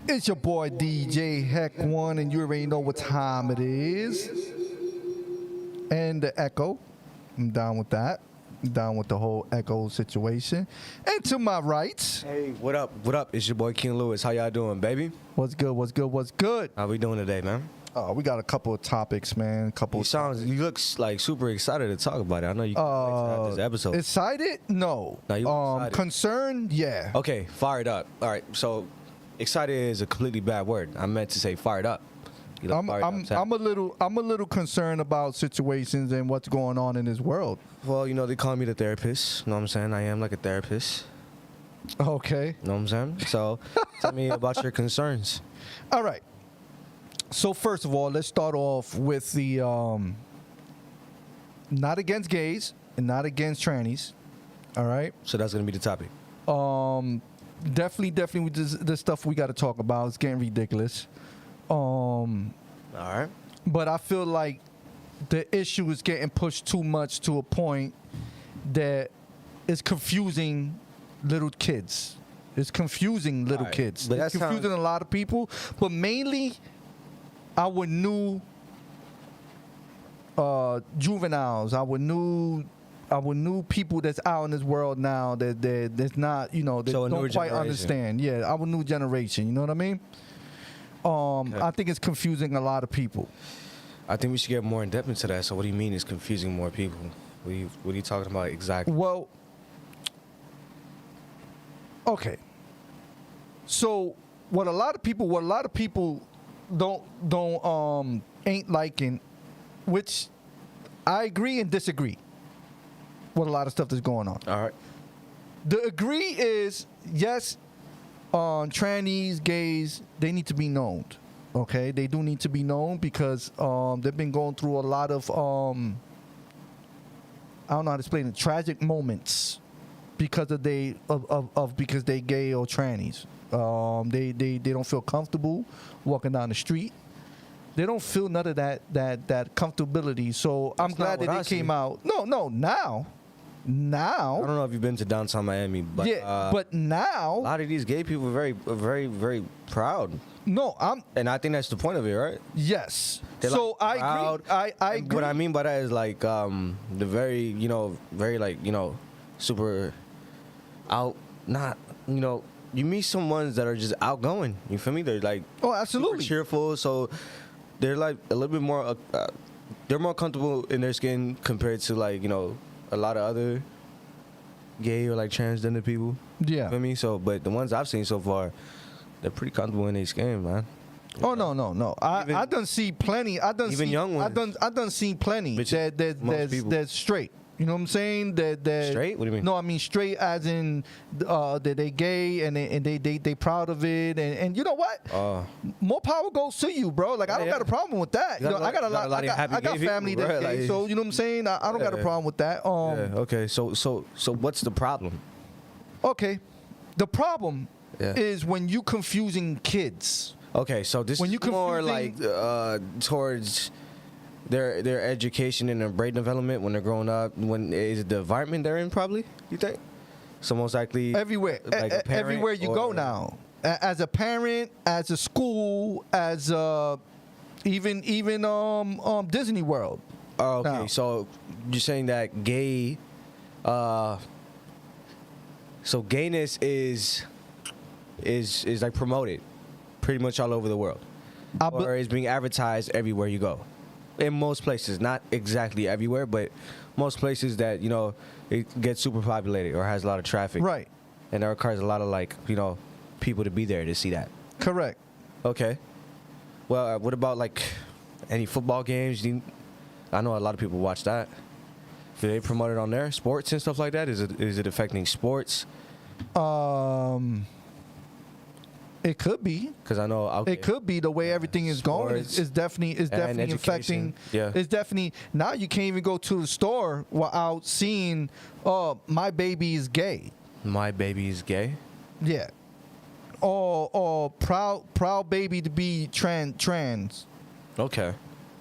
It's your boy DJ Heck One, and you already know what time it is. And the echo, I'm down with that. I'm down with the whole echo situation. And to my right, Hey, what up? What up? It's your boy King Lewis. How y'all doing, baby? what's good? What's good? What's good? How we doing today, man? We got a couple of topics, man. You look like super excited to talk about it. I know you can't wait to have this episode. Excited? No. No, you excited. Concerned? Yeah. Okay, fired up. All right, so excited is a completely bad word. I meant to say fired up. You look fired up, Sam. I'm a little concerned about situations and what's going on in this world. Well, you know, they call me the therapist. You know what I'm saying? I am like a therapist. Okay. You know what I'm saying? So tell me about your concerns. All right. So first of all, let's start off with the not against gays and not against trannies. All right. So that's going to be the topic. Definitely with this stuff we got to talk about. It's getting ridiculous. All right. But I feel like the issue is getting pushed too much to a point that it's confusing little kids. It's confusing little All right, kids. but It's that confusing a lot of people, but mainly our new juveniles, our new people that's out in this world now that's not, that So a new don't quite generation. understand. Yeah, our new generation. You know what I mean? Okay. I think it's confusing a lot of people. I think we should get more in depth into that. So what do you mean it's confusing more people? What are you talking about exactly? Well, okay. So what a lot of people don't ain't liking, which I agree and disagree with a lot of stuff that's going on. All right. The agree is yes, trannies, gays, they need to be known. Okay, they do need to be known because they've been going through a lot of I don't know how to explain it, tragic moments because because they gay or trannies. They don't feel comfortable walking down the street. They don't feel none of that comfortability. So I'm That's glad not that what they I came see. out. No, now. I don't know if you've been to downtown Miami, but Yeah, but a now, lot of these gay people are very, very proud, no, and I think that's the point of it, right? yes. They're, So like, I proud. agree. I And agree. what I mean by that is like the very, very like super out. Not you meet some ones that are just outgoing. You feel me? They're like Oh, super absolutely. cheerful, so they're like a little bit more. They're more comfortable in their skin compared to like a lot of other gay or like transgender people. You Yeah. feel me? So, but the ones I've seen so far, they're pretty comfortable in their skin, man. Oh no. Even- I done see plenty. Even young ones. I done seen plenty Bitches, most people. that's straight. You know what I'm saying? That Straight? What do you mean? No, I mean straight as in that they gay and they proud of it and you know what? More power goes to you, bro. Like I don't Yeah, got a problem with that. You got I got a a lot. lot of happy I got gay family people, that's bro. gay, Like- so you know what I'm saying. I don't got a Yeah. problem with that. Yeah. Okay. So what's the problem? Okay, the problem Yeah. is when you confusing kids. Okay. So this When is you more confusing- like towards their education and their brain development when they're growing up. When is it the environment they're in? Probably. You think? So most likely Everywhere, like a parent everywhere you go or- now. As a parent, as a school, as even Disney World. Oh, okay. Now. So you're saying that gay. So gayness is like promoted, pretty much all over the world, I be- or is being advertised everywhere you go. In most places, not exactly everywhere, but most places that it gets super populated or has a lot of traffic, Right. and there requires a lot of people to be there to see that. Correct. Okay. Well, what about like any football games? I know a lot of people watch that. Do they promote it on there? Sports and stuff like that? Is it affecting sports? It could be. Because I know It could be the way everything is going. It's Sports definitely education. affecting. Yeah. It's definitely now you can't even go to the store without seeing, oh, my baby is gay. My baby is gay. Yeah. Or proud baby to be trans. Okay.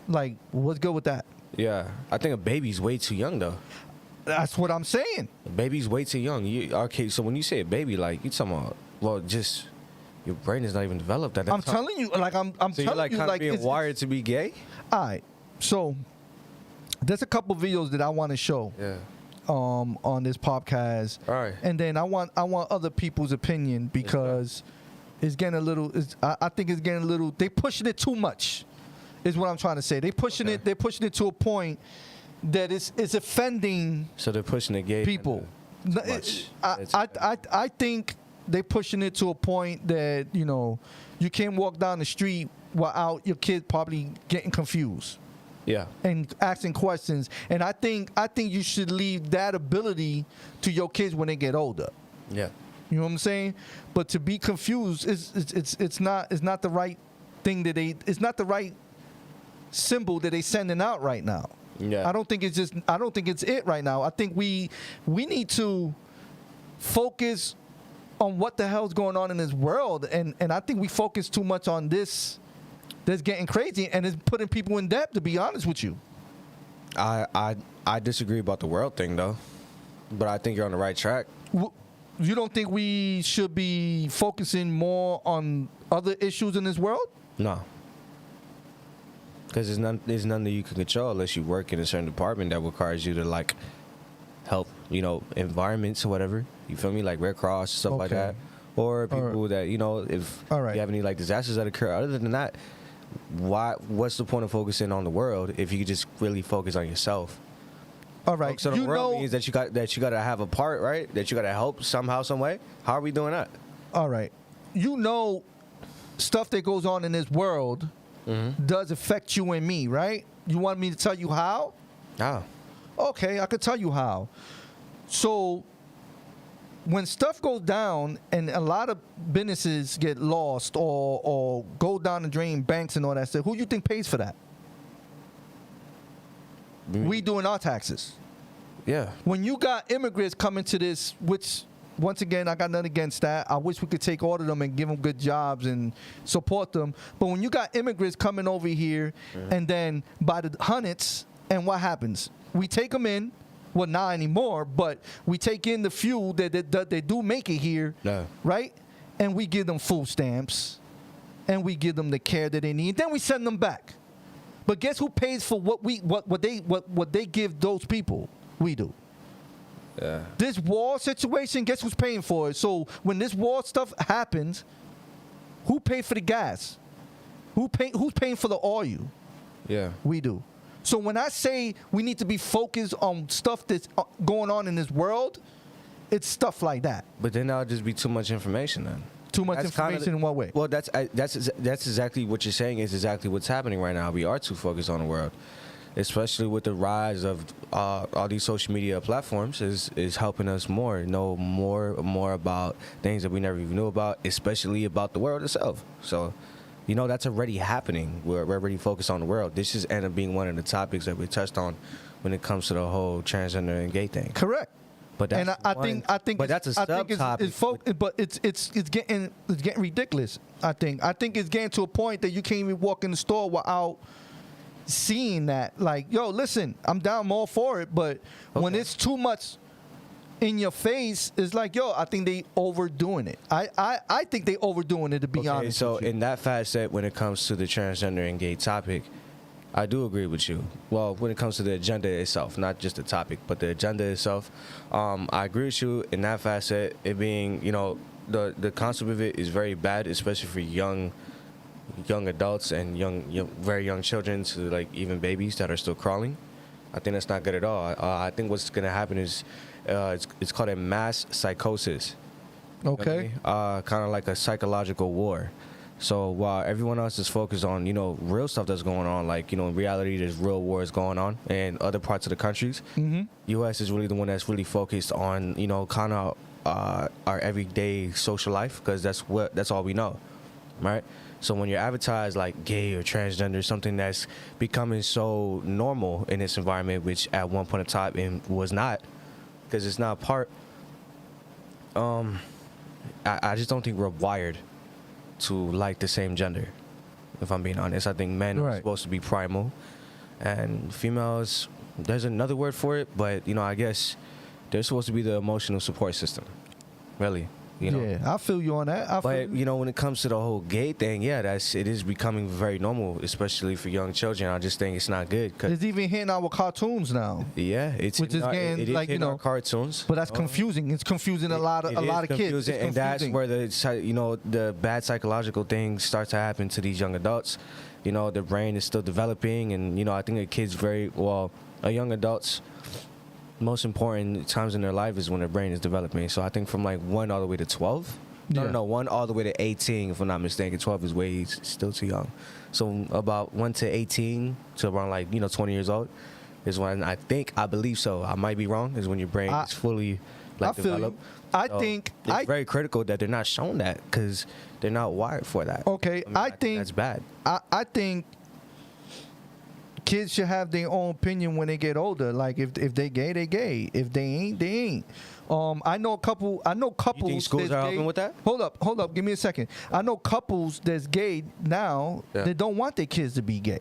Like, what's good with that? Yeah. I think a baby's way too young though. That's what I'm saying. A baby's way too young. Okay, so when you say a baby, like you talking about, well, just Your brain is not even developed at that I'm time. telling you, like I'm So you're telling like you, kind of like being it's, wired to be gay? all right. So there's a couple videos that I want to show Yeah. on this podcast. All right. And then I want other people's opinion because it's getting a little. I think it's getting a little. They pushing it too much, is what I'm trying to say. They pushing Okay. it. They're pushing it to a point that it's offending So they're pushing the gay people. agenda No, too much. I think they pushing it to a point that you can't walk down the street without your kid probably getting confused Yeah. and asking questions. And I think you should leave that ability to your kids when they get older. Yeah. You know what I'm saying? But to be confused it's not the right thing that it's not the right symbol that they sending out right now. Yeah. I don't think it's it right now. I think we need to focus on what the hell's going on in this world, and I think we focus too much on this that's getting crazy and it's putting people in debt, to be honest with you. I disagree about the world thing though, but I think you're on the right track. You don't think we should be focusing more on other issues in this world? No. Because there's none that you can control unless you work in a certain department that requires you to like help, environments or whatever. You feel me? Like Red Cross, stuff like Okay. that. Or people All that, if All right. you have any like disasters that occur. Other than that, what's the point of focusing on the world if you could just really focus on yourself? All right. So the world means that you got to have a part, right? That you got to help somehow, some way. How are we doing that? All right. Stuff that goes on in this world does affect you and me, right? You want me to tell you how? Ah, Okay, I could tell you how. So when stuff goes down and a lot of businesses get lost or go down the drain, banks and all that stuff, who you think pays for that? We doing our taxes. yeah. When you got immigrants coming to this, which once again, I got nothing against that. I wish we could take all of them and give them good jobs and support them. But when you got immigrants coming over here and then by the hundreds, and what happens? We take them in. Well, not anymore, but we take in the few that they do make it here, No. right? And we give them food stamps, and we give them the care that they need. Then we send them back. But guess who pays for what they give those people? We do. Yeah. This war situation, guess who's paying for it? So when this war stuff happens, who paid for the gas? Who's paying for the oil? Yeah. We do. So when I say we need to be focused on stuff that's going on in this world, it's stuff like that. But then that'll just be too much information then. Too much That's kinda information in what way? Well, that's exactly what you're saying is exactly what's happening right now. We are too focused on the world, especially with the rise of all these social media platforms is helping us know more about things that we never even knew about, especially about the world itself. So, that's already happening. We're already focused on the world. This just ended up being one of the topics that we touched on when it comes to the whole transgender and gay thing. Correct. But that's And I think but that's a subtopic. but it's getting ridiculous. I think it's getting to a point that you can't even walk in the store without seeing that. Like, yo, listen, I'm down more for it, but when Okay. it's too much in your face, it's like, yo, I think they overdoing it. I think they overdoing it, to be honest. So with you. in that facet, when it comes to the transgender and gay topic, I do agree with you. Well, when it comes to the agenda itself, not just the topic, but the agenda itself, I agree with you in that facet. It being, the concept of it is very bad, especially for young adults and very young children to like even babies that are still crawling. I think that's not good at all. I think what's gonna happen is it's called a mass psychosis. Okay. Kind of like a psychological war. So while everyone else is focused on, real stuff that's going on, like, in reality, there's real wars going on in other parts of the countries. U.S. is really the one that's really focused on, kind of our everyday social life, because that's all we know, right? So when you're advertised like gay or transgender, something that's becoming so normal in this environment, which at one point in time it was not, because it's not part. I just don't think we're wired to like the same gender. If I'm being honest, I think men are Right. supposed to be primal, and females. There's another word for it, but I guess they're supposed to be the emotional support system. Really. You know. Yeah, I feel you on that. I feel But you know, when it comes to the whole gay thing, yeah, it is becoming very normal, especially for young children. I just think it's not good. 'Cause, it's even hitting our cartoons now. yeah, it's Which is getting, it is like, you hitting our know, cartoons. But that's confusing. It's confusing a lot of It is kids. It's confusing, and that's confusing. where the bad psychological things start to happen to these young adults. You know, their brain is still developing, and you know, I think a kid's a young adult's most important times in their life is when their brain is developing. So I think from like 1 all the way to 12. Yeah. No, 1 all the way to 18, if I'm not mistaken. 12 is way still too young. So about 1 to 18 to around 20 years old is when I believe so. I might be wrong. Is when your brain is fully I feel you. developed. I So think it's very critical that they're not shown that because they're not wired for that. Okay, I think that's bad. I think kids should have their own opinion when they get older. Like if they gay, they gay. If they ain't, they ain't. I know couples. You think schools that's are gay. helping with that? Hold up. Give me a second. I know couples that's gay now. Yeah. They don't want their kids to be gay.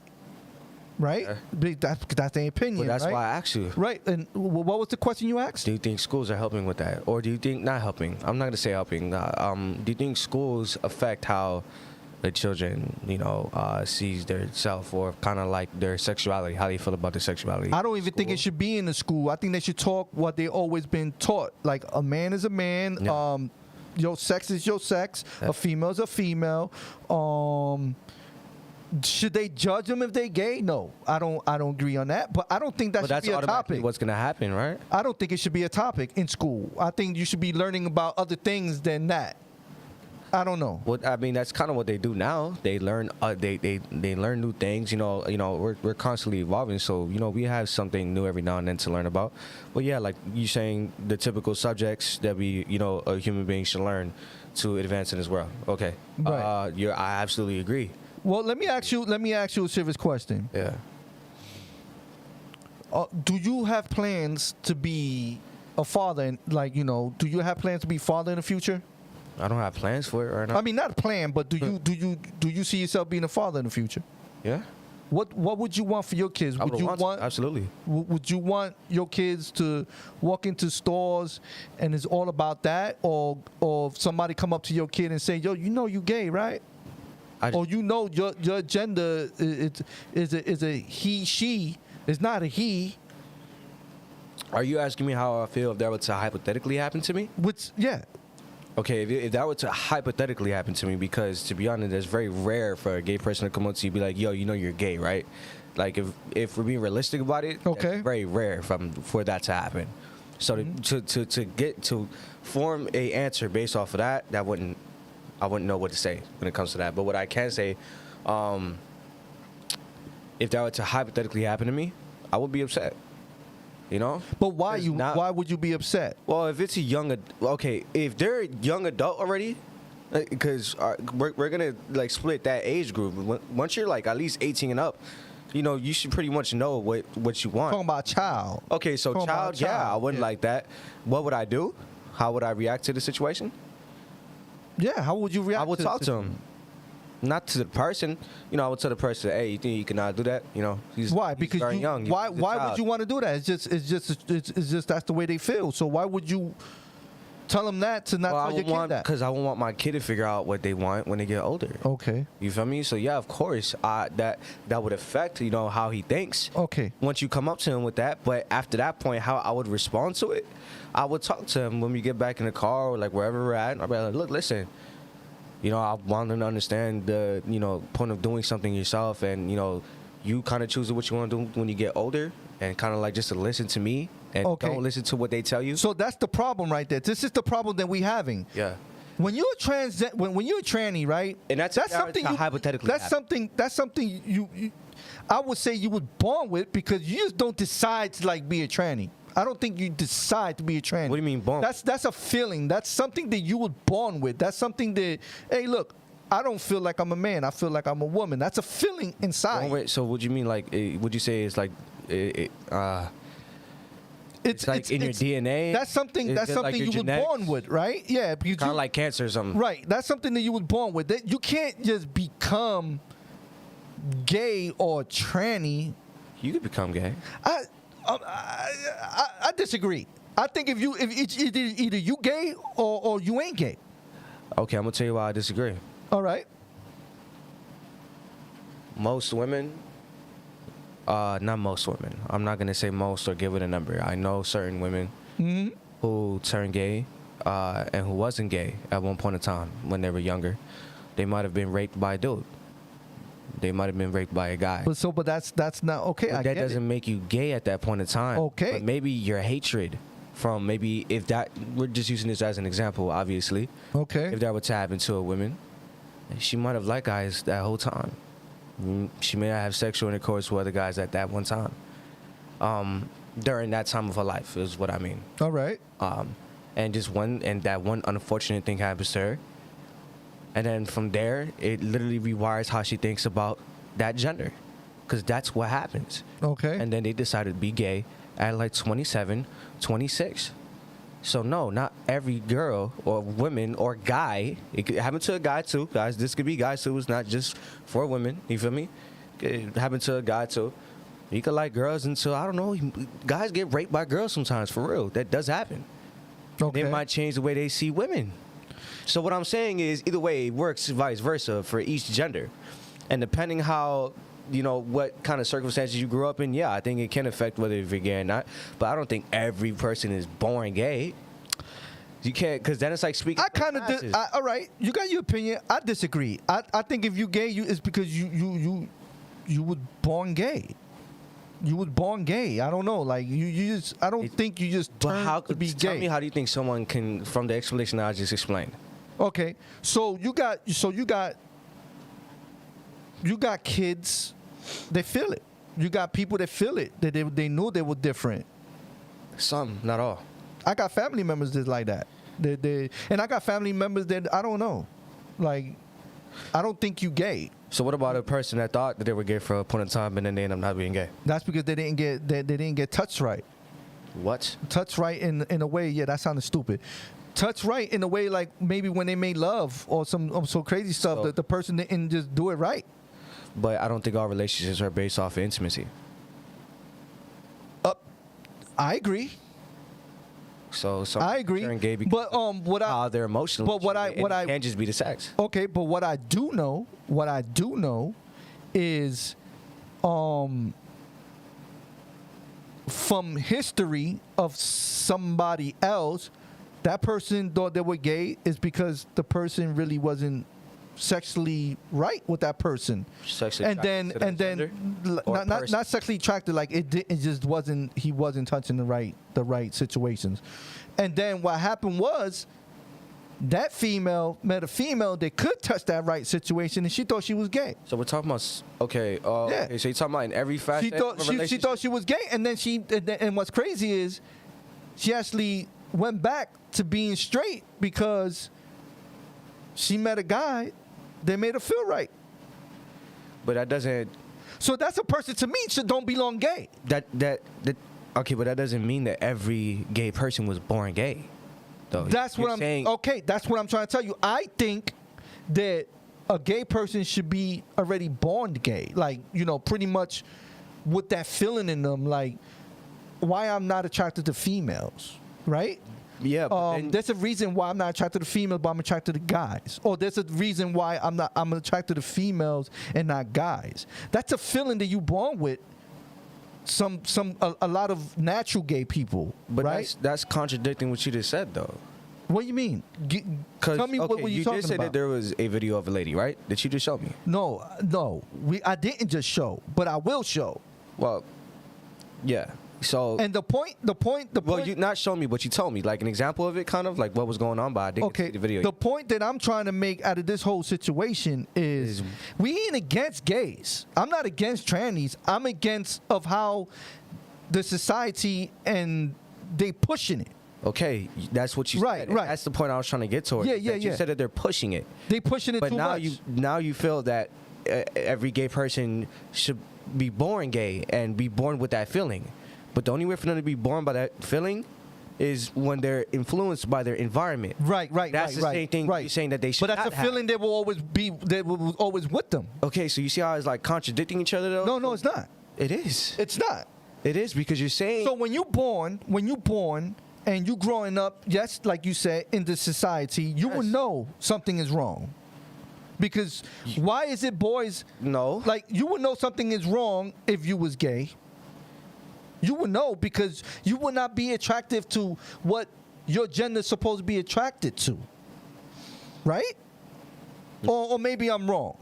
Right? That's their opinion. But that's right? why I asked you. Right. And what was the question you asked? Do you think schools are helping with that, or do you think not helping? I'm not gonna say helping. Do you think schools affect how the children, sees their self or kind of like their sexuality? How do you feel about their sexuality? I don't even think it should be in the school. I think they should talk what they always been taught. Like a man is a man. Yeah. Your sex is your sex. Yeah. A female is a female. Should they judge them if they gay? No, I don't agree on that. But I don't think that But should that's be a automatically topic. what's gonna happen, right? I don't think it should be a topic in school. I think you should be learning about other things than that. I don't know. What I mean, that's kind of what they do now. They learn, they learn new things. We're constantly evolving, so we have something new every now and then to learn about. But yeah, like you saying, the typical subjects that a human being should learn to advance in this world. Okay, Right. I absolutely agree. Well, let me ask you a serious question. Yeah. Do you have plans to be a father? Do you have plans to be father in the future? I don't have plans for it right now. I mean, not a plan, but do you see yourself being a father in the future? Yeah. What would you want for your kids? I Would you want absolutely. Would you want your kids to walk into stores and it's all about that, or somebody come up to your kid and say, "Yo, you gay, right?" Or your gender is a he, she. It's not a he. Are you asking me how I feel if that were to hypothetically happen to me? Which, yeah. Okay, if that were to hypothetically happen to me, because to be honest, it's very rare for a gay person to come up to you and be like, "Yo, you're gay, right?" Like if we're being realistic about it, Okay. that's very rare for that to happen. So to get to form a answer based off of that, I wouldn't know what to say when it comes to that. But what I can say, if that were to hypothetically happen to me, I would be upset. But why It's not- why would you be upset? Well, if it's if they're a young adult already, because we're gonna split that age group. Once you're at least 18 and up, you should pretty much know what you want. Talking about child. Okay, so Talking about child, yeah, I wouldn't yeah. like that. What would I do? How would I react to the situation? Yeah, how would you react? I would talk to him. Not to the person, I would tell the person, "Hey, you think you cannot do that?" Why? He's Because very young. why He's a would child. you want to do that? It's just that's the way they feel. So why would you tell them that to not Well, tell your kid that? because I won't want my kid to figure out what they want when they get older. Okay. You feel me? So yeah, of course, that would affect how he thinks. Okay. Once you come up to him with that, but after that point, how I would respond to it, I would talk to him when we get back in the car or wherever we're at. I'll be like, "Look, listen. I want them to understand the point of doing something yourself, and you kind of choose what you want to do when you get older, and kind of just to listen to me and Okay. don't listen to what they tell you." So that's the problem right there. This is the problem that we having. Yeah. When you're when you're a tranny, right? And that's something how you, hypothetically That's happen. something you I would say you were born with, because you just don't decide to be a tranny. I don't think you decide to be a tranny. What do you mean born? That's a feeling. That's something that you were born with. That's something that, hey, look, I don't feel like I'm a man. I feel like I'm a woman. That's a feeling inside. Wait, so would you mean would you say it's it's like in your DNA? That's something. Is That's it like something your you were genetics? born with, right? Yeah, because Kind you- of like cancer or something. right. That's something that you were born with. That you can't just become gay or tranny. You could become gay. I disagree. I think if it's either you gay or you ain't gay. Okay, I'm gonna tell you why I disagree. All right. Most women, not most women. I'm not gonna say most or give it a number. I know certain women who turned gay and who wasn't gay at one point in time when they were younger. They might have been raped by a dude. They might have been raped by a guy. But that's not okay. But that doesn't make you gay at that point in time. Okay. But maybe your hatred from maybe if that, we're just using this as an example, obviously. Okay. If that were to happen to a woman, she might have liked guys that whole time. She may not have sexual intercourse with other guys at that one time. During that time of her life is what I mean. All right. And that one unfortunate thing happens to her. And then from there, it literally rewires how she thinks about that gender. Because that's what happens. Okay. And then they decided to be gay at like 27, 26. So no, not every girl or woman or guy. It could happen to a guy too, guys. This could be guys too. It's not just for women. You feel me? It happen to a guy too. You could like girls until, I don't know, guys get raped by girls sometimes, for real. That does happen. Okay. They might change the way they see women. So what I'm saying is, either way, it works vice versa for each gender. And depending how, what kind of circumstances you grew up in, yeah, I think it can affect whether you're gay or not. But I don't think every person is born gay. You can't, because then it's like speaking. I kind of all right. You got your opinion. I disagree. I think if you gay, it's because you were born gay. You was born gay. I don't know. Like you just. I don't think you just turned to be gay. Tell me, how do you think someone can, from the explanation I just explained? Okay, so you got kids. They feel it. You got people that feel it. That they knew they were different. Some, not all. I got family members that's like that. And I got family members that I don't know. Like, I don't think you gay. So what about a person that thought that they were gay for a point in time and then they end up not being gay? That's because they didn't get touched right. What? Touched right in a way. Yeah, that sounded stupid. Touched right in a way like maybe when they made love or some crazy stuff So- that the person didn't just do it right. But I don't think all relationships are based off of intimacy. I agree. So some I agree. turn gay because But what I how they're emotional. but what it I can't just be the sex. okay, but what I do know is from history of somebody else, that person thought they were gay is because the person really wasn't sexually right with that person. Sexually and attracted to that gender or person? not sexually attracted, like it just wasn't, he wasn't touching the right situations. And then what happened was that female met a female that could touch that right situation, and she thought she was gay. So we're talking about okay. Yeah. Okay, so you're talking about in every facet She thought of a she relationship? thought she was gay, and then and what's crazy is she actually went back to being straight because she met a guy that made her feel right. But that doesn't. So that's a person to me should don't belong gay. That okay, but that doesn't mean that every gay person was born gay. Though That's You're what I'm saying. okay. That's what I'm trying to tell you. I think that a gay person should be already born gay, like pretty much with that feeling in them. Like, why I'm not attracted to females, right? Yeah. But then, There's a reason why I'm not attracted to females, but I'm attracted to guys. Or there's a reason why I'm attracted to females and not guys. That's a feeling that you born with. A lot of natural gay people, but right? that's contradicting what you just said, though. What do you mean? Tell me what were you talking just said about? that there was a video of a lady, right? That you just showed me. No. I didn't just show, but I will show. Well, yeah. So. And the point. Well, you not show me, but you told me like an example of it, kind of like what was going on. But I didn't okay. see the video. The point that I'm trying to make out of this whole situation is we ain't against gays. I'm not against trannies. I'm against of how the society and they pushing it. Okay, that's what you Right, said. right. That's the point I was trying to get towards. Yeah, that You said that they're pushing it. They pushing it But too now much. you feel that every gay person should be born gay and be born with that feeling. But the only way for them to be born by that feeling is when they're influenced by their environment. Right. That's the same thing you're saying that they should But that's not a feeling that will always with them. Okay, so you see how it's like contradicting each other though? No, it's not. It is. It's not. It is because you're saying. So when you born, and you growing up, yes, like you said, in the society, you will know something is wrong. Because why is it boys? No. Like, you would know something is wrong if you was gay. You would know because you would not be attractive to what your gender is supposed to be attracted to. Right? Or maybe I'm wrong.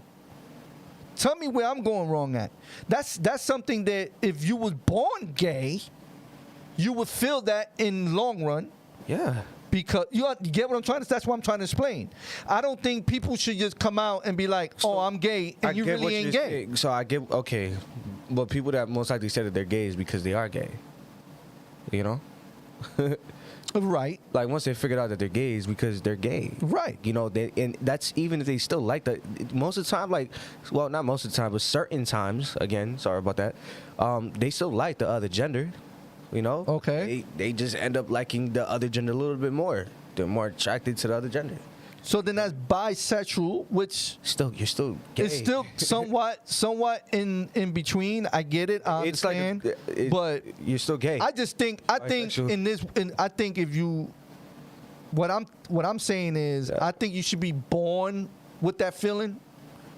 Tell me where I'm going wrong at. That's something that if you was born gay, you would feel that in the long run. Yeah. Because you get what I'm trying to. That's what I'm trying to explain. I don't think people should just come out and be like, "Oh, I'm gay," and you really ain't gay. Saying. So I get okay, but people that most likely said that they're gay is because they are gay. You know. Right. Like once they figured out that they're gay is because they're gay. Right. You know, and that's even if they still like that. Most of the time, like, well, not most of the time, but certain times. Again, sorry about that. They still like the other gender. You know. Okay. They just end up liking the other gender a little bit more. They're more attracted to the other gender. So then that's bisexual, which You're still gay. it's still somewhat in between. I get it. I It's like, understand. But you're still gay. I think Bisexual. I think if you, what I'm saying is, Yeah. I think you should be born with that feeling.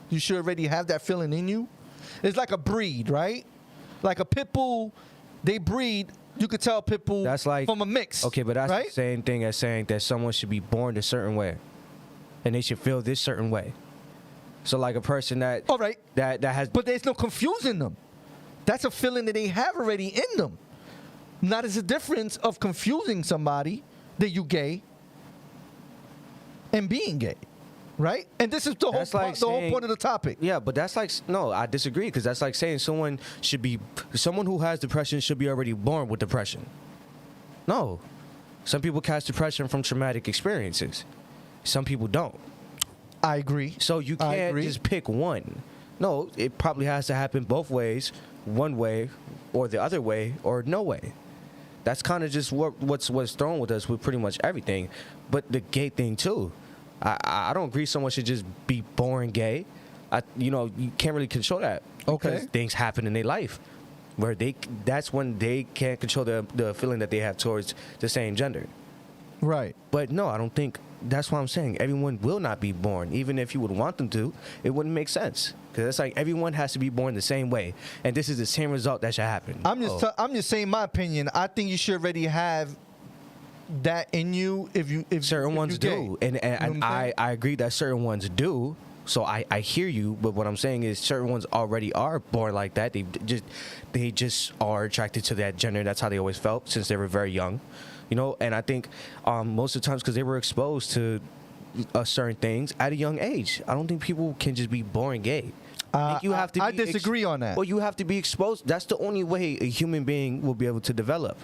You should already have that feeling in you. It's like a breed, right? Like a pit bull, they breed. You could tell pit bull That's like from a mix. Okay, but that's right? the same thing as saying that someone should be born a certain way, and they should feel this certain way. So like a person that All right. that has But there's no confusing them. That's a feeling that they have already in them. Now there's a difference of confusing somebody that you gay and being gay, right? And this is the whole That's like the whole saying- point of the topic. Yeah, but that's like no, I disagree because that's like saying someone who has depression should be already born with depression. No, some people catch depression from traumatic experiences. Some people don't. I agree. So you I can't agree. just pick one. No, it probably has to happen both ways, one way or the other way or no way. That's kind of just what's thrown with us with pretty much everything. But the gay thing too. I don't agree someone should just be born gay. You can't really control that. Okay. Because things happen in their life where that's when they can't control the feeling that they have towards the same gender. Right. But no, I don't think that's what I'm saying. Everyone will not be born. Even if you would want them to, it wouldn't make sense. Because it's like everyone has to be born the same way. And this is the same result that should happen. I'm just saying my opinion. I think you should already have that in you if certain if ones you gay. do. And You know what I'm saying? I agree that certain ones do. So I hear you, but what I'm saying is certain ones already are born like that. They just are attracted to that gender. That's how they always felt since they were very young. You know, and I think most of the times because they were exposed to certain things at a young age. I don't think people can just be born gay. I think you have to. I disagree on that. Well, you have to be exposed. That's the only way a human being will be able to develop.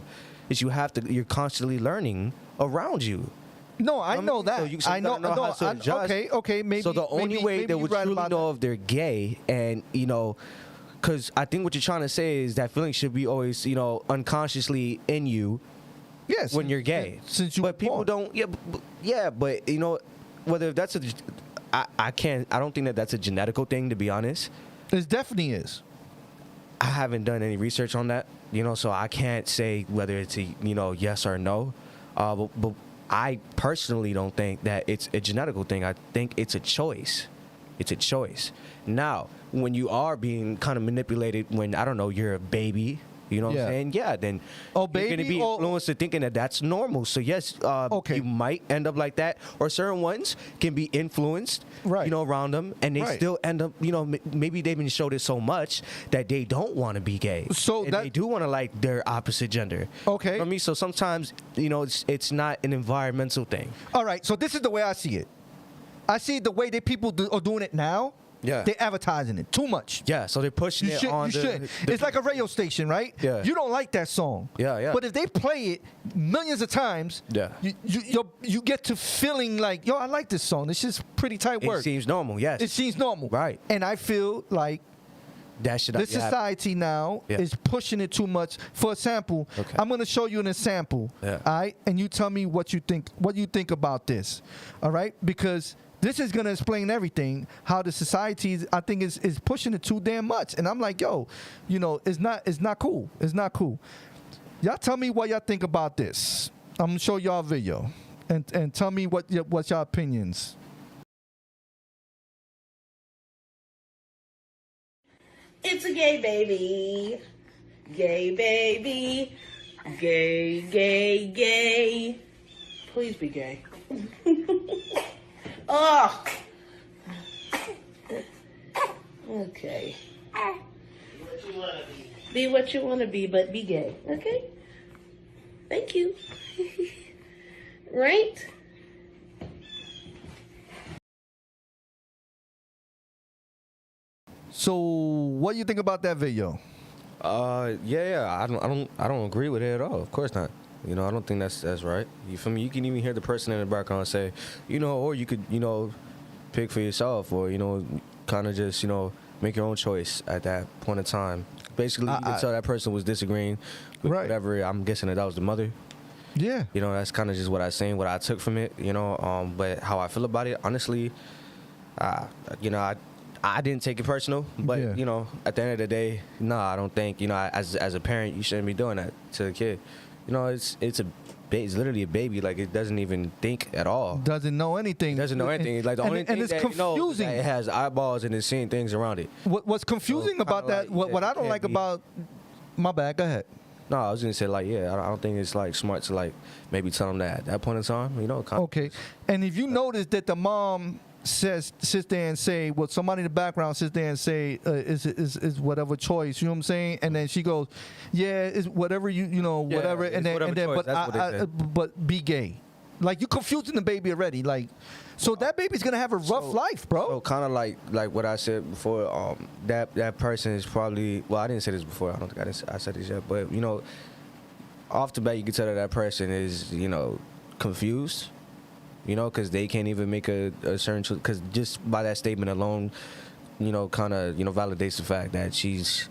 Is you're constantly learning around you. No, I know that. So you I know. gotta know how to adjust. Okay. Maybe. So the only maybe- way maybe they you're would right truly about know that. if they're gay, and because I think what you're trying to say is that feeling should be always unconsciously in you. Yes. When you're gay, Since you but were people born. don't. But whether that's I don't think that that's a genetical thing, to be honest. It definitely is. I haven't done any research on that, so I can't say whether it's a yes or no. But I personally don't think that it's a genetical thing. I think it's a choice. It's a choice. Now, when you are being kind of manipulated, when I don't know, you're a baby. You know what Yeah. I'm saying? Yeah, then Oh, you're baby, going to be or- influenced to thinking that that's normal. So, yes, Okay. you might end up like that. Or certain ones can be influenced, Right. around them. And they Right. still end up, maybe they've been showed it so much that they don't want to be gay. So and that- they do want to like their opposite gender. Okay. You know what I mean? So sometimes, it's not an environmental thing. All right. So this is the way I see it. I see the way that people are doing it now. Yeah. They're advertising it too much. Yeah, so they're pushing You it should. on You should. It's like a radio station, right? Yeah. You don't like that song. Yeah. But if they play it millions of times, Yeah. you get to feeling like, yo, I like this song. This is pretty tight it work. seems normal, yes. It seems normal. Right. And I feel like that should the society now Yeah. is pushing it too much. For example, Okay. I'm going to show you an example. Yeah. All right? And you tell me what you think about this. All right? Because this is going to explain everything, how the society, I think, is pushing it too damn much. And I'm like, yo, it's not cool. It's not cool. Y'all tell me what y'all think about this. I'm gonna show y'all a video, and tell me what's your opinions. It's a gay baby. Gay baby. Gay, gay, gay. Please be gay. Oh. Okay. Be what you want to be, but be gay. Okay? Thank you. Right? So, what do you think about that video? Yeah, I don't agree with it at all. Of course not. You know, I don't think that's right. You feel me? You can even hear the person in the background say, you know, or you could, you know, pick for yourself, or, you know, kind of just, you know, make your own choice at that point in time. Basically, you can tell that person was disagreeing with Right. whatever. I'm guessing that was the mother. Yeah. You know, that's kind of just what I seen, what I took from it. You know, but how I feel about it, honestly, you know, I didn't take it personal, but Yeah. you know, at the end of the day, no, I don't think, you know, as a parent, you shouldn't be doing that to a kid. You know, it's literally a baby. Like, it doesn't even think at all. Doesn't know anything. It doesn't know anything. Like, the only thing it's that it knows is confusing. that it has eyeballs and it's seeing things around it. What's confusing So, about kinda that? like, What yeah, I don't can't like be- about my bad. Go ahead. No, I was gonna say, like, yeah, I don't think it's like smart to like maybe tell them that at that point in time. You know, kind Okay. And if you notice that the mom sits there and say, well, somebody in the background sits there and say, is whatever choice, you know what I'm saying? And then she goes, yeah, it's whatever you know, Yeah, whatever. it's And then, whatever choice, but that's what they said. but be gay. Like, you confusing the baby already. Like, so that baby's gonna have a rough life, bro. So kind of like what I said before. That person is probably, well, I didn't say this before. I don't think I said this yet. But you know, off the bat, you can tell that person is, you know, confused. You know, because they can't even make a certain, because just by that statement alone, you know, kind of, you know, validates the fact that she's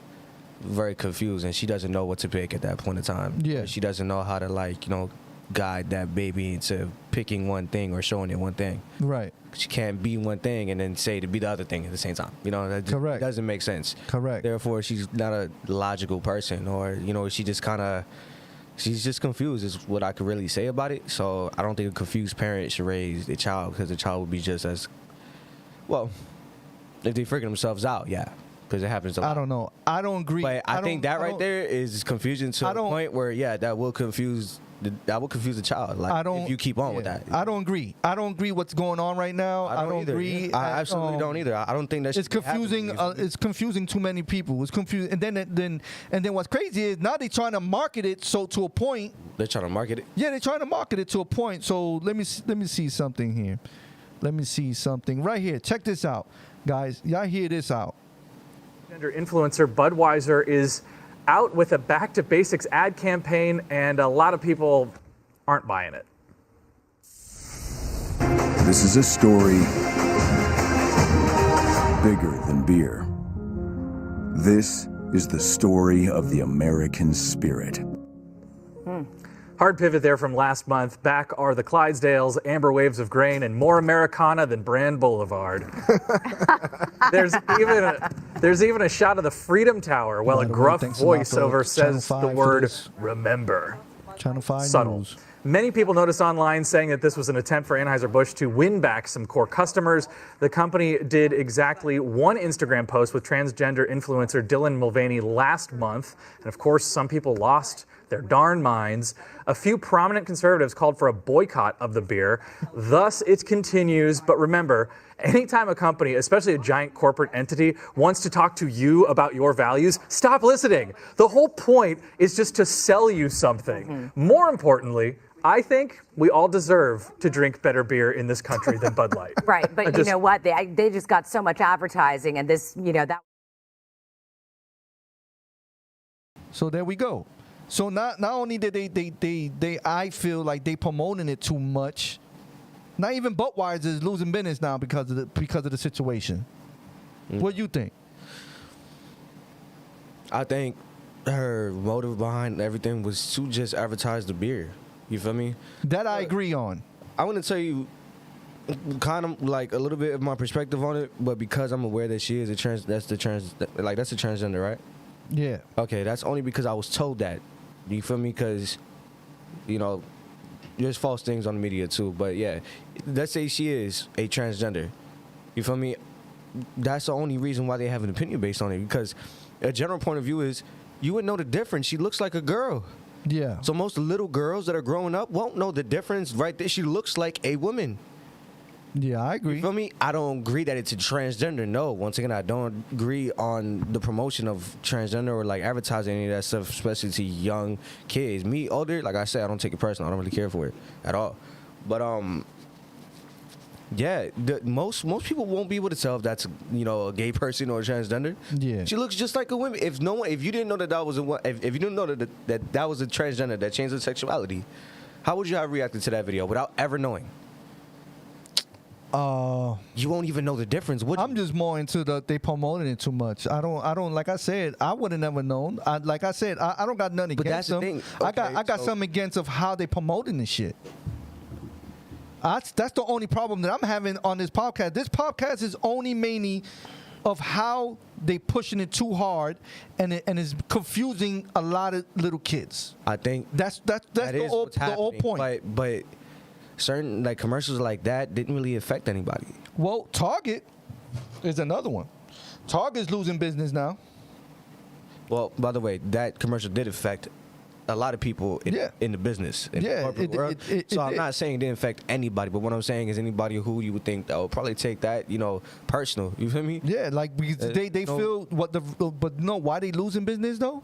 very confused and she doesn't know what to pick at that point in time. Yeah. She doesn't know how to, like, you know, guide that baby into picking one thing or showing it one thing. Right. She can't be one thing and then say to be the other thing at the same time. You know, that just Correct. doesn't make sense. Correct. Therefore, she's not a logical person, or, you know, she just kind of, she's just confused is what I could really say about it. So I don't think a confused parent should raise a child, because the child would be just as, well, if they freaking themselves out, yeah, because it happens a lot. I don't know. I don't agree. But I think that right don't- there is confusion to I a don't- point where, yeah, that will confuse the child. Like, I don't. if you keep on with yeah. that. I don't agree. I don't agree what's going on right now. I don't either. agree. I absolutely don't either. I don't think that It's should be happening. confusing. It's confusing too many people. It's confusing. And then what's crazy is now they're trying to market it so to a point. They're trying to market it. Yeah, they're trying to market it to a point. So let me see something here. Let me see something right here. Check this out, guys. Y'all hear this out. Gender influencer Budweiser is out with a Back to Basics ad campaign, and a lot of people aren't buying it. This is a story bigger than beer. This is the story of the American spirit. Hard pivot there from last month. Back are the Clydesdales, amber waves of grain, and more Americana than Brand Boulevard. There's even a shot of the Freedom Tower while By a the way, gruff thanks a lot for voiceover Channel says 5 the for word this. remember. Channel 5 Subtle. News. Many people noticed online saying that this was an attempt for Anheuser-Busch to win back some core customers. The company did exactly one Instagram post with transgender influencer Dylan Mulvaney last month. And of course, some people lost their darn minds. A few prominent conservatives called for a boycott of the beer. Thus, it continues. But remember, anytime a company, especially a giant corporate entity, wants to talk to you about your values, stop listening. The whole point is just to sell you something. More importantly, I think we all deserve to drink better beer in this country than Bud Light. Right, but you know what? They just got so much advertising, and this, you know, that. So there we go. So not only did they I feel like they promoting it too much. Not even Budweiser is losing business now because of the situation. What do you think? I think her motive behind everything was to just advertise the beer. You feel me? That I agree on. I want to tell you kind of like a little bit of my perspective on it, but because I'm aware that she is that's a transgender, right? Yeah. Okay, that's only because I was told that. You feel me? Because, you know, there's false things on the media too. But yeah, let's say she is a transgender. You feel me? That's the only reason why they have an opinion based on it, because a general point of view is you would know the difference. She looks like a girl. Yeah. So most little girls that are growing up won't know the difference right there. She looks like a woman. Yeah, I agree. You feel me? I don't agree that it's a transgender. No. Once again, I don't agree on the promotion of transgender or like advertising any of that stuff, especially to young kids. Me, older, like I said, I don't take it personal. I don't really care for it at all. But yeah, most people won't be able to tell if that's a gay person or a transgender. Yeah. She looks just like a woman. If you didn't know that that was if you didn't know that was a transgender that changed her sexuality, how would you have reacted to that video without ever knowing? You won't even know the difference, would you? I'm just more into they promoting it too much. I don't like I said, I would have never known. I don't got nothing But against that's the them. thing. I Okay, got so- something against of how they promoting this shit. That's the only problem that I'm having on this podcast. This podcast is only mainly of how they pushing it too hard, and it's confusing a lot of little kids. I think That's that the is whole what's the whole happening. point. But certain like commercials like that didn't really affect anybody. Well, Target is another one. Target's losing business now. Well, by the way, that commercial did affect a lot of people in the business, in the Yeah, corporate world. So I'm did. not saying it didn't affect anybody, but what I'm saying is anybody who you would think that would probably take that, personal. You feel me? Yeah, like because they no- feel but no, why they losing business though?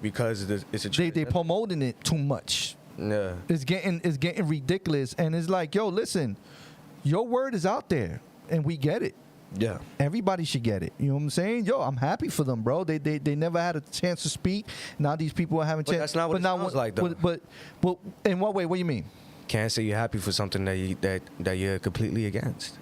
Because it's a They promoting it too much. yeah. It's getting ridiculous, and it's like, yo, listen, your word is out there, and we get it. Yeah. Everybody should get it. You know what I'm saying? Yo, I'm happy for them, bro. They never had a chance to speak. Now these people are having But chance. that's not what it sounds like, though. But in what way? What do you mean? Can't say you're happy for something that you're completely against,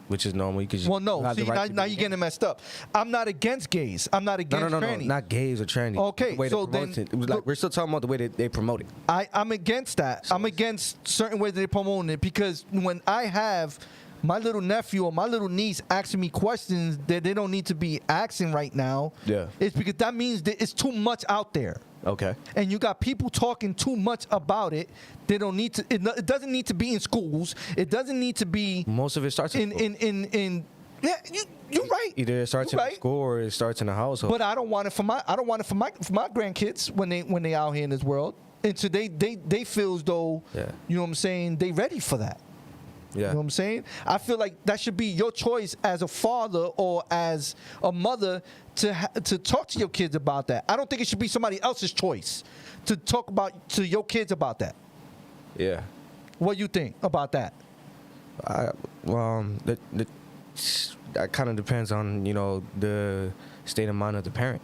which is normal because Well, no. you have the See, right to now be you're getting it messed up. I'm not against gays. I'm not against no, trannies. not gays or trannies. Okay, The way so they promote then- it. It was like we're still talking about the way that they promote it. I'm against that. I'm against certain ways that they're promoting it, because when I have my little nephew or my little niece asking me questions that they don't need to be asking right now, Yeah. it's because that means that it's too much out there. Okay. And you got people talking too much about it. They don't need to. It doesn't need to be in schools. It doesn't need to be Most of it starts in. Yeah, you're right. Either it starts You're in right. school or it starts in the household. But I don't want it for my grandkids when they out here in this world. And so they feel as though, Yeah. you know what I'm saying, they ready for that. yeah. You know what I'm saying? I feel like that should be your choice as a father or as a mother to talk to your kids about that. I don't think it should be somebody else's choice to talk about to your kids about that. Yeah. What do you think about that? That kind of depends on the state of mind of the parent.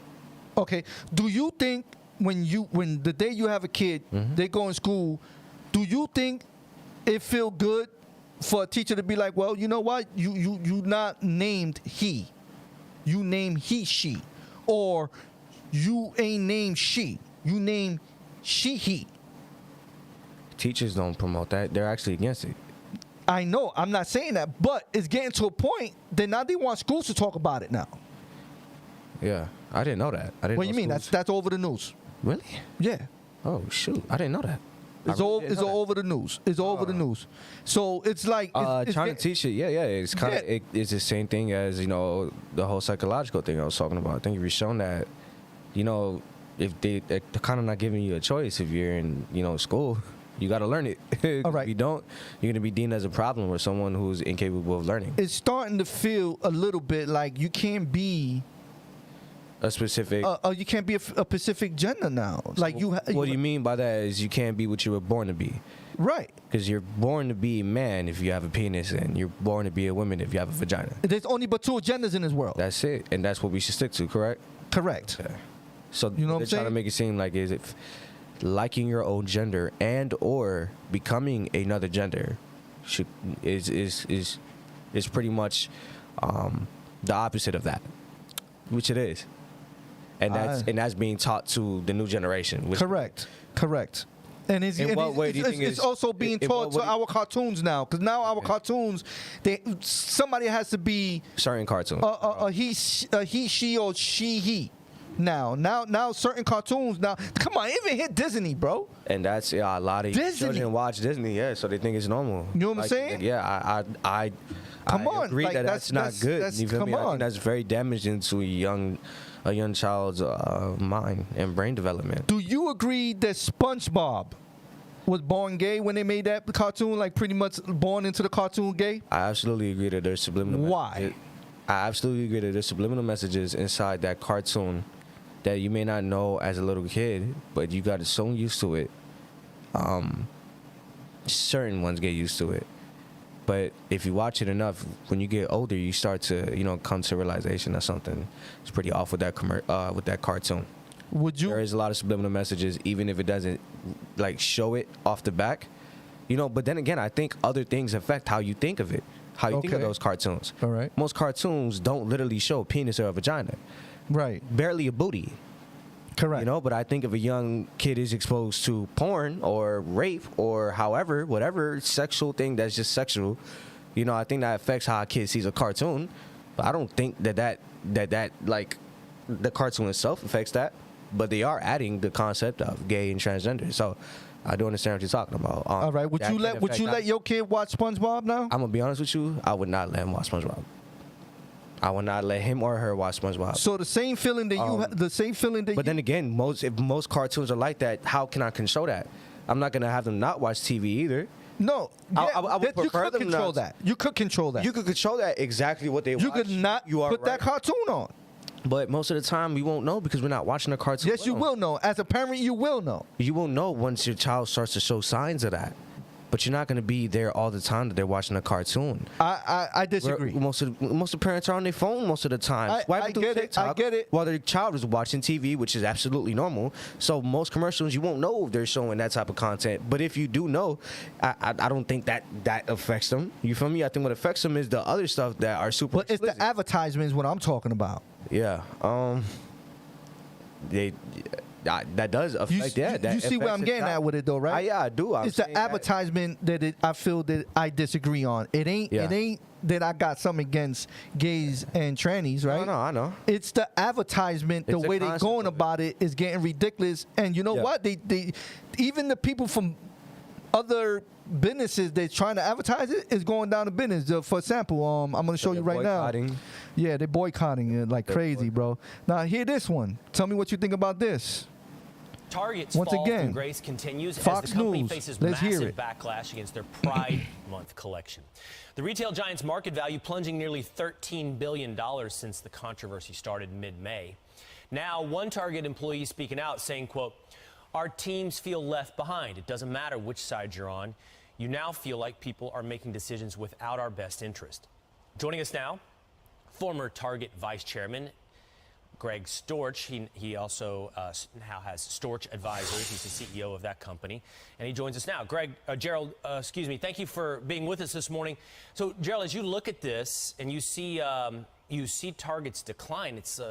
Okay. Do you think when the day you have a kid, they go in school, do you think it feel good for a teacher to be like, well, you know what? You not named he. You name he, she. Or you ain't named she. You name she, he. Teachers don't promote that. They're actually against it. I know. I'm not saying that. But it's getting to a point that now they want schools to talk about it now. Yeah. I didn't know that. I didn't What do know you mean? schools- That's over the news. Really? Yeah. Oh, shoot. I didn't know that. It's I really all didn't it's know that. all over the news. It's all over the news. So it's like it's Trying to get- teach it, yeah, it's kind of Yeah. it's the same thing as the whole psychological thing I was talking about. I think you've shown that, if they're kind of not giving you a choice if you're in school, you got to learn it. All right. If you don't, you're gonna be deemed as a problem or someone who's incapable of learning. it's starting to feel a little bit like you can't be A specific. you can't be a specific gender now. Like What do you mean by that? Is you can't be what you were born to be. right? Because you're born to be a man if you have a penis, and you're born to be a woman if you have a vagina. There's only but two genders in this world. That's it, and that's what we should stick to. Correct. Correct. Okay. So You know what they're I'm trying to saying? make it seem like is it liking your own gender and or becoming another gender is pretty much the opposite of that, which it is, and that's being taught to the new generation. Which Correct. And it's, In and what way do you it's, think it's is- also being in taught what to way- our cartoons now, because now our cartoons, somebody has to be certain cartoons. he, she, or she, he. Now certain cartoons now. Come on, even hit Disney, bro. And that's a lot of Disney. children watch Disney, so they think it's normal. You know what I'm saying? I Come on, agree like, that that's not good. that's- You feel come me? I on. think that's very damaging to a young child's mind and brain development. Do you agree that SpongeBob was born gay when they made that cartoon? Like pretty much born into the cartoon gay? I absolutely agree that there's subliminal. Why? messages. I absolutely agree that there's subliminal messages inside that cartoon that you may not know as a little kid, but you got so used to it. Certain ones get used to it, but if you watch it enough, when you get older, you start to come to realization that something is pretty off with that cartoon. Would you? There is a lot of subliminal messages, even if it doesn't like show it off the back, But then again, I think other things affect how you think of it, how you think of Okay. those cartoons. All right. Most cartoons don't literally show a penis or a vagina, Right. barely a booty. Correct. But I think if a young kid is exposed to porn or rape or whatever sexual thing that's just sexual, I think that affects how a kid sees a cartoon. But I don't think that like the cartoon itself affects that. But they are adding the concept of gay and transgender. So I do understand what you're talking about. All right. Would you let your kid watch SpongeBob now? I'm gonna be honest with you. I would not let him watch SpongeBob. I would not let him or her watch SpongeBob. So the same feeling that But then again, if most cartoons are like that, how can I control that? I'm not gonna have them not watch TV either. No, I would you prefer could them control not- that. You could control that. You could control that exactly what they watch. You could not You are put that right. cartoon on. But most of the time, we won't know because we're not watching a cartoon. Yes, you will know. As a parent, you will know. You will know once your child starts to show signs of that. But you're not going to be there all the time that they're watching a cartoon. I disagree. Most of the parents are on their phone most of the time. Swiping I through get it. I TikTok get it. While their child is watching TV, which is absolutely normal. So most commercials, you won't know if they're showing that type of content. But if you do know, I don't think that affects them. You feel me? I think what affects them is the other stuff that are super But it's explicit. the advertisements what I'm talking about. Yeah. That does affect. You see where I'm getting at with it, though, right? Yeah, I do. It's the advertisement that I feel that I disagree on. It ain't that I got something against gays and trannies, right? No, I know. It's the advertisement, the It's the way they're concept going of it. about it is getting ridiculous. And you know what? They even the people from other businesses that's trying to advertise it is going down to business. For example, I'm going to show you right boycotting. now. Yeah, they're boycotting it like crazy, bro. Now, hear this one. Tell me what you think about this. Target's Once fall again, from grace continues Fox as the company News. faces Let's hear massive it. backlash against their Pride Month collection. The retail giant's market value plunging nearly $13 billion since the controversy started mid-May. Now, one Target employee speaking out saying, quote, "Our teams feel left behind. It doesn't matter which side you're on. You now feel like people are making decisions without our best interest." Joining us now, former Target vice chairman Greg Storch. He also now has Storch Advisors. He's the CEO of that company, and he joins us now. Gerald, thank you for being with us this morning. So, Gerald, as you look at this and you see Target's decline, it's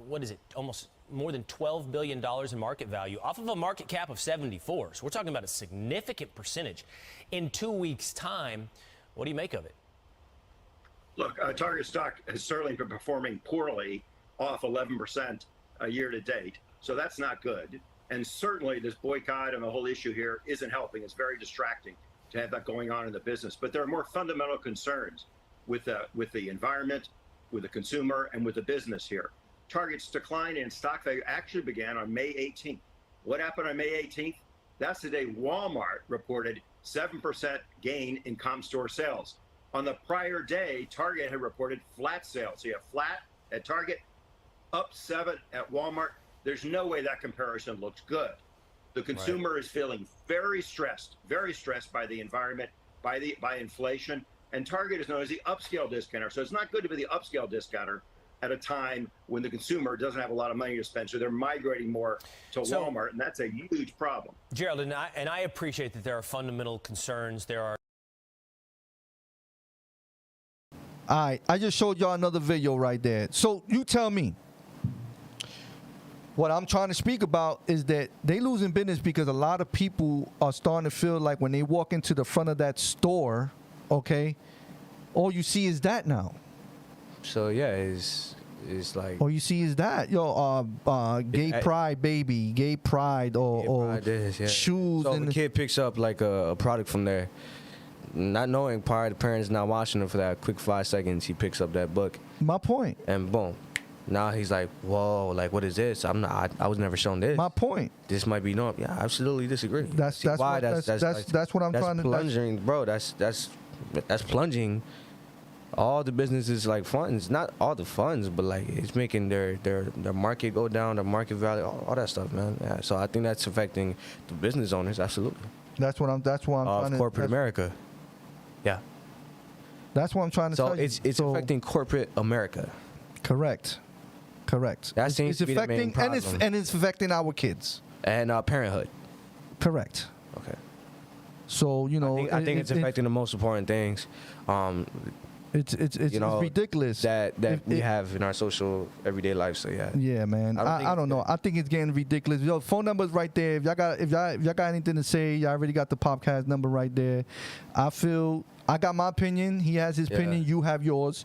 what is it? Almost more than $12 billion in market value off of a market cap of 74. So we're talking about a significant percentage in 2 weeks' time. What do you make of it? Look, Target stock has certainly been performing poorly, off 11% year to date. So that's not good. And certainly this boycott and the whole issue here isn't helping. It's very distracting to have that going on in the business. But there are more fundamental concerns with the environment, with the consumer, and with the business here. Target's decline in stock value actually began on May 18th. What happened on May 18th? That's the day Walmart reported 7% gain in comp store sales. On the prior day, Target had reported flat sales. So you have flat at Target, up 7 at Walmart. There's no way that comparison looks good. The consumer is feeling very stressed by the environment, by inflation, and Target is known as the upscale discounter. So it's not good to be the upscale discounter at a time when the consumer doesn't have a lot of money to spend. So they're migrating more to Walmart, and that's a huge problem. Gerald, and I appreciate that there are fundamental concerns. There are. All right, I just showed y'all another video right there. So you tell me. What I'm trying to speak about is that they losing business because a lot of people are starting to feel like when they walk into the front of that store, okay, all you see is that now. So yeah, It's like All you see is that, gay pride, baby, gay pride, or pride this, yeah. shoes. So if and a kid picks up like a product from there, not knowing prior, the parents not watching him for that quick 5 seconds, he picks up that book my point. and boom. Now he's like, whoa, like what is this? I was never shown this. My point. This might be normal. Yeah, I absolutely disagree. That's See what- why that's what I'm trying to- plunging, bro. That's plunging all the businesses like funds, not all the funds, but like it's making their market go down, their market value, all that stuff, man. Yeah, so I think that's affecting the business owners, absolutely. That's what I'm trying to. Corporate America. Yeah. That's what I'm trying to So tell you. it's affecting corporate America. Correct. That seems it's to be the affecting, main problem. and it's affecting our kids. And parenthood. Correct. Okay. So I think it's affecting the most important things. It's You know, ridiculous that we have in our social everyday life. So yeah. Yeah, man. I don't know. I think it's getting ridiculous. Yo, phone number's right there. If y'all got anything to say, y'all already got the podcast number right there. I got my opinion. He has his opinion. You have yours.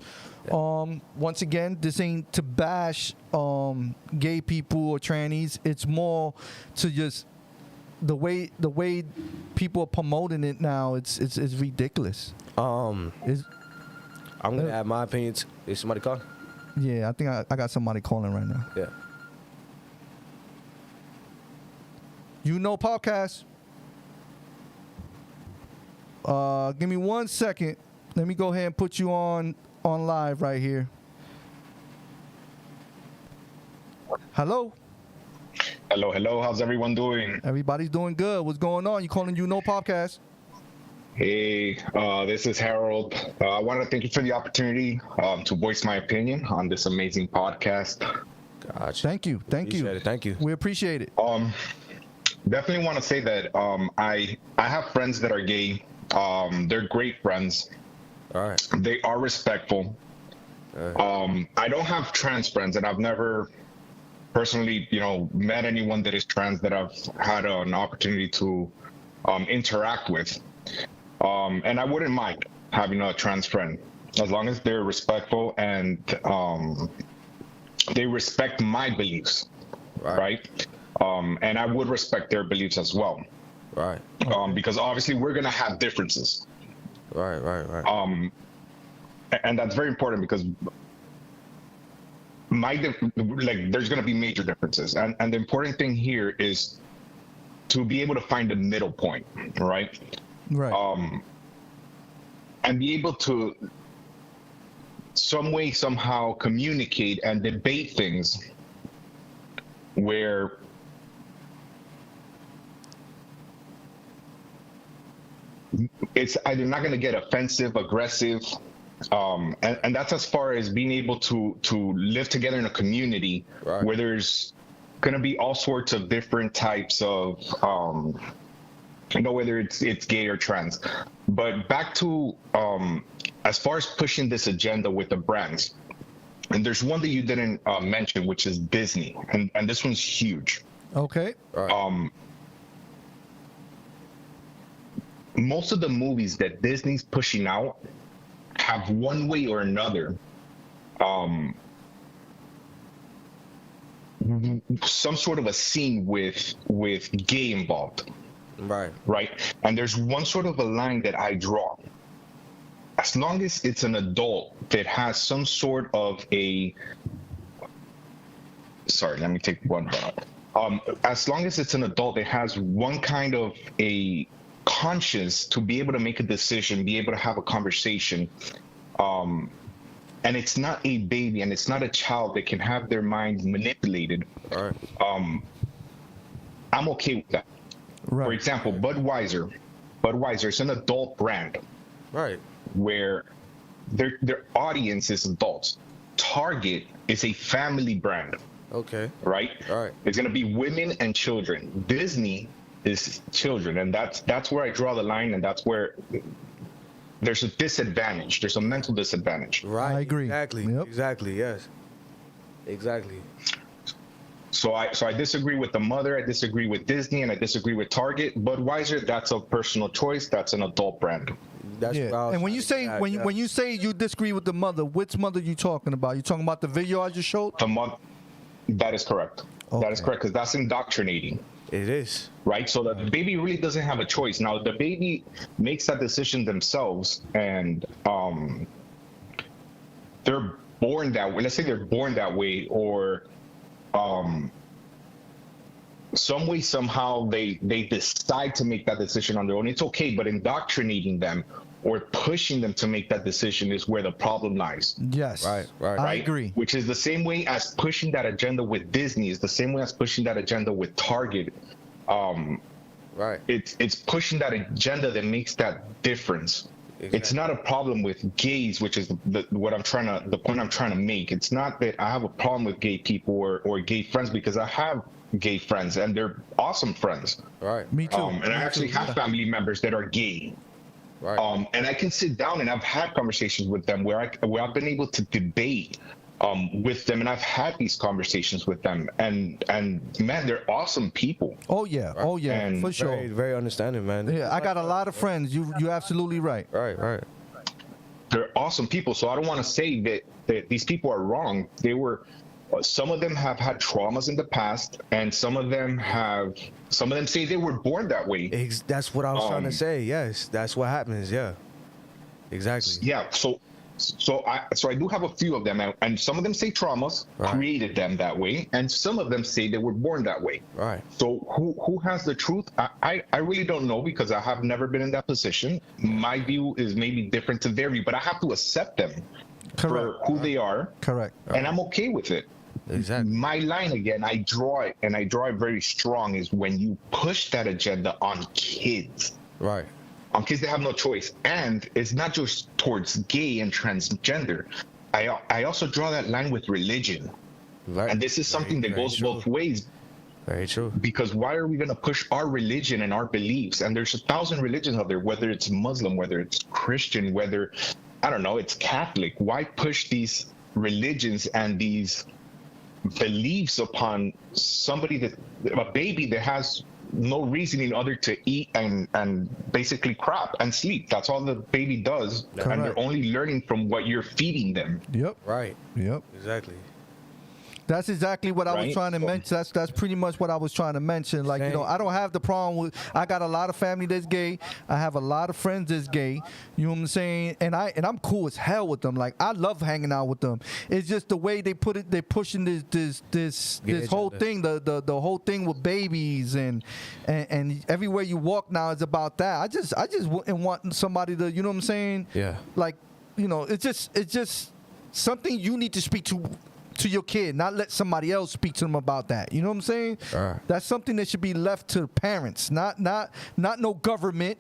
Once again, this ain't to bash gay people or trannies. It's more to just the way people are promoting it now. It's ridiculous. I'm gonna add my opinion. Is somebody calling? Yeah, I think I got somebody calling right now. Yeah. Podcast. Give me 1 second. Let me go ahead and put you on live right here. Hello. Hello. How's everyone doing? Everybody's doing good. What's going on? You calling podcast? Hey, this is Harold. I want to thank you for the opportunity to voice my opinion on this amazing podcast. Gotcha. Thank you. Appreciate it. Thank you. We appreciate it. Definitely want to say that I have friends that are gay. They're great friends. All right. They are respectful. I don't have trans friends, and I've never personally, met anyone that is trans that I've had an opportunity to interact with. And I wouldn't mind having a trans friend as long as they're respectful and they respect my beliefs, right? And I would respect their beliefs as well, right? Because obviously we're gonna have differences, right. And that's very important because there's gonna be major differences, and the important thing here is to be able to find a middle point, right? Right. And be able to some way, somehow communicate and debate things where it's either not going to get offensive, aggressive, and that's as far as being able to live together in a community where there's going to be all sorts of different types of whether it's gay or trans. But back to as far as pushing this agenda with the brands, and there's one that you didn't mention, which is Disney, and this one's huge. Okay. Most of the movies that Disney's pushing out have one way or another some sort of a scene with gay involved. Right. And there's one sort of a line that I draw. As long as it's an adult that has some sort of let me take one out. As long as it's an adult that has one kind of a conscience to be able to make a decision, be able to have a conversation, and it's not a baby and it's not a child that can have their mind manipulated, I'm okay with that. Right. For example, Budweiser is an adult brand, right? Where their audience is adults. Target is a family brand. Okay. Right? All right. It's going to be women and children. Disney is children, and that's where I draw the line, and that's where there's a disadvantage. There's a mental disadvantage. Right. I agree. Exactly. Yep. Exactly. Yes. Exactly. So I disagree with the mother, I disagree with Disney, and I disagree with Target. Budweiser, that's a personal choice. That's an adult brand. That's what I was And when you say trying to get at, when you say you disagree with the mother, which mother you talking about? You talking about the video I just showed? The month. That is correct. That is Okay. correct, because that's indoctrinating. it is. Right, so the baby really doesn't have a choice. Now the baby makes that decision themselves, and they're born that way. Let's say they're born that way, or some way, somehow they decide to make that decision on their own. It's okay, but indoctrinating them or pushing them to make that decision is where the problem lies. Yes. Right. I agree. Which is the same way as pushing that agenda with Disney, is the same way as pushing that agenda with Target. Right. It's pushing that agenda that makes that difference. Exactly. It's not a problem with gays, which is the point I'm trying to make. It's not that I have a problem with gay people or gay friends, because I have gay friends and they're awesome friends. Right. Me too. And I actually have family members that are gay. Right. And I can sit down and I've had conversations with them where I've been able to debate with them, and I've had these conversations with them, and man, they're awesome people. Oh yeah. Oh yeah. And For sure. Very, very understanding, man. Yeah, I got a lot of friends. You're absolutely right. Right. They're awesome people. So I don't want to say that these people are wrong. Some of them have had traumas in the past, and some of them say they were born that way. That's what I was trying to say. Yes, that's what happens. Yeah. Exactly. Yeah. So I do have a few of them, and some of them say traumas created them that way, and some of them say they were born that way. Right. So who has the truth? I really don't know, because I have never been in that position. My view is maybe different to their view, but I have to accept them for who they are. Correct. And I'm okay with it. Exactly. My line again, I draw it very strong, is when you push that agenda on kids. Right. On kids that have no choice. And it's not just towards gay and transgender. I also draw that line with religion. Right. And this is something that goes both ways. Very true. Because why are we going to push our religion and our beliefs? And there's 1,000 religions out there, whether it's Muslim, whether it's Christian, whether, I don't know, it's Catholic. Why push these religions and these beliefs upon a baby that has no reasoning other to eat and basically crap and sleep? That's all the baby does. Correct. And they're only learning from what you're feeding them. Yep. Right. Yep. Exactly. That's exactly what I was Right? trying to mention. That's pretty much what I was trying to mention. Like, Same. I don't have the problem with. I got a lot of family that's gay. I have a lot of friends that's gay. You know what I'm saying? And I'm cool as hell with them. Like, I love hanging out with them. It's just the way they put it. They're pushing this whole thing. The whole thing with babies and everywhere you walk now is about that. I just wouldn't want somebody to. You know what I'm saying? Yeah. Like, it's just something you need to speak to your kid, not let somebody else speak to them about that. You know what I'm saying? Right. That's something that should be left to parents, not no government.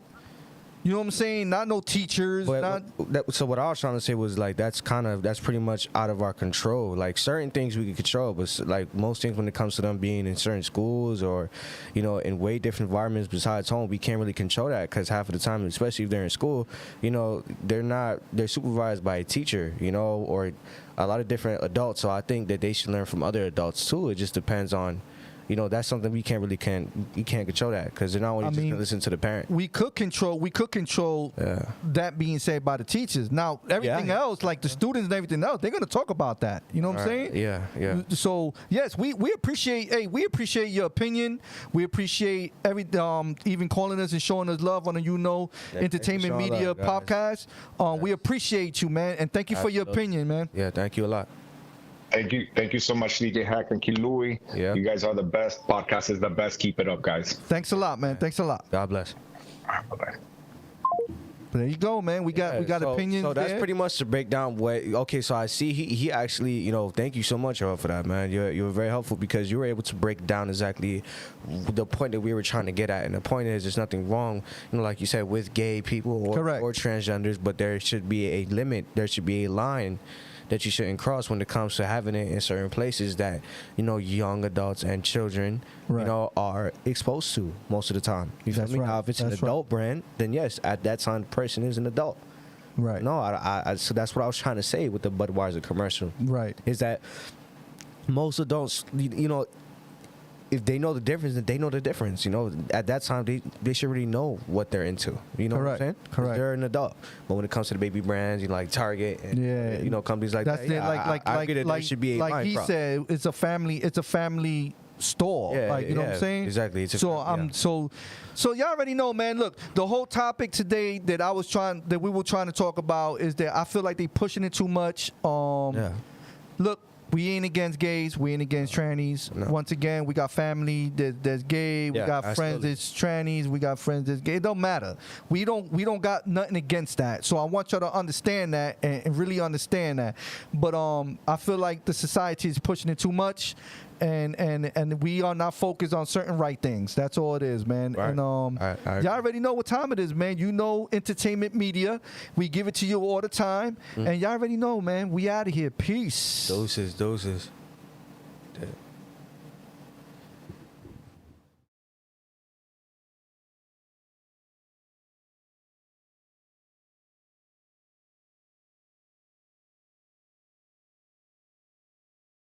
You know what I'm saying? Not no teachers. So what I was trying to say was, like, that's pretty much out of our control. Like, certain things we can control, but like most things when it comes to them being in certain schools or, in way different environments besides home, we can't really control that, because half of the time, especially if they're in school, they're supervised by a teacher, or a lot of different adults. So I think that they should learn from other adults too. It just depends on, that's something we can't control that, because they're not always just gonna listen to the parent. We could control that being said by the teachers. Now everything else, like the students and everything else, they're gonna talk about that. You know what I'm saying? Yeah. So yes, we appreciate your opinion. We appreciate even calling us and showing us love on the Entertainment showing Media love, guys. podcast. We appreciate you, man, and thank you for your opinion, man. Yeah, thank you a lot. Thank you so much, DJ Hack and Kid Louie. Yeah. You guys are the best. Podcast is the best. Keep it up, guys. Thanks a lot, man. Thanks a lot. God bless. All right, bye-bye. There you go, man. We got opinions. So that's there. pretty much to break down what. Okay, so I see he actually, thank you so much for that, man. You were very helpful, because you were able to break down exactly the point that we were trying to get at. And the point is, there's nothing wrong, like you said, with gay people or transgenders, but there should be a limit. There should be a line that you shouldn't cross when it comes to having it in certain places that young adults and children are exposed to most of the time. You feel me? Now, if it's an adult brand, then yes, at that time the person is an adult. Right. No, so that's what I was trying to say with the Budweiser commercial. Right. Is that most adults, if they know the difference, then they know the difference. You know, at that time they should already know what they're into. You know Correct. what I'm saying? 'Cause Correct. they're an adult. But when it comes to the baby brands, you know, like Target, and, Yeah. you know, companies like That's that. the, Yeah, I agree that there should be a like line he prop. said, it's a family store. Yeah, like, you know what I'm yeah, saying? exactly. It's a So fam- yeah. so y'all already know, man. Look, the whole topic today that we were trying to talk about is that I feel like they pushing it too much. Yeah. Look, we ain't against gays. We ain't against trannies. No. Once again, we got family that's gay. We Yeah, got friends absolutely. that's trannies. We got friends that's gay. It don't matter. We don't got nothing against that. So I want y'all to understand that and really understand that. But I feel like the society is pushing it too much, and we are not focused on certain right things. That's all it is, man. Right. And I agree. y'all already know what time it is, man. You know, entertainment media. We give it to you all the time, and y'all already know, man. We out of here. Peace. Doses.